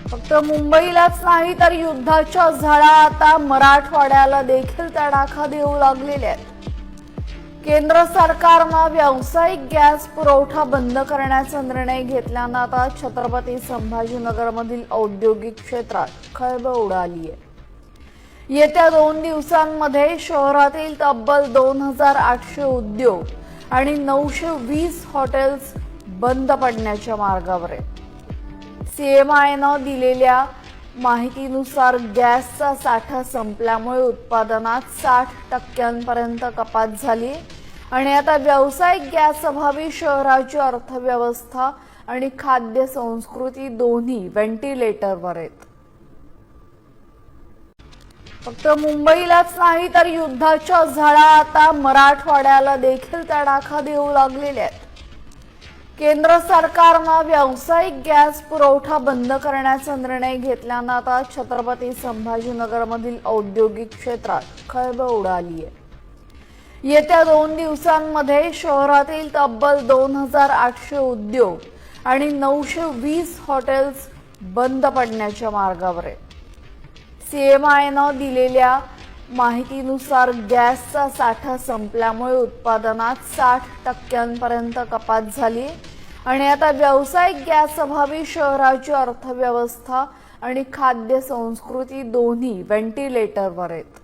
फक्त मुंबईलाच नाही तर युद्धाच्या झळा आता मराठवाड्याला देखील तडाखा देऊ लागलेल्या आहेत। केंद्र सरकारने व्यावसायिक गॅस पुरवठा बंद करण्याचा निर्णय घेतल्याने आता छत्रपती संभाजीनगरमधील औद्योगिक क्षेत्रात खळबळ उडाली आहे। येत्या 2 दिवसांमध्ये शहरातील तब्बल 2800 उद्योग आणि 920 हॉटेल्स बंद पडण्याच्या मार्गावर आहेत। सीएमआयने दिलेल्या माहितीनुसार गॅसचा साठा संपल्यामुळे उत्पादनात 60% कपात झाली आणि आता व्यावसायिक गॅस अभावी शहराची अर्थव्यवस्था आणि खाद्य संस्कृती दोन्ही व्हेंटिलेटरवर आहेत। फक्त मुंबईलाच नाही तर युद्धाच्या झळा आता मराठवाड्याला देखील तडाखा देऊ लागलेल्या आहेत। केंद्र सरकारने व्यावसायिक गॅस पुरवठा बंद करण्याचा निर्णय घेतल्याने आता छत्रपती संभाजीनगरमधील औद्योगिक क्षेत्रात खळबळ उडाली आहे। येत्या 2 दिवसांमध्ये शहरातील तब्बल 2800 उद्योग आणि 920 हॉटेल्स बंद पडण्याच्या मार्गावर आहेत। सीएमआयने दिलेल्या माहितीनुसार गॅसचा साठा संपल्यामुळे उत्पादनात 60% कपात झाली आणि आता व्यावसायिक गॅस अभावी शहराची अर्थव्यवस्था आणि खाद्य संस्कृती दोन्ही व्हेंटिलेटरवर आहेत।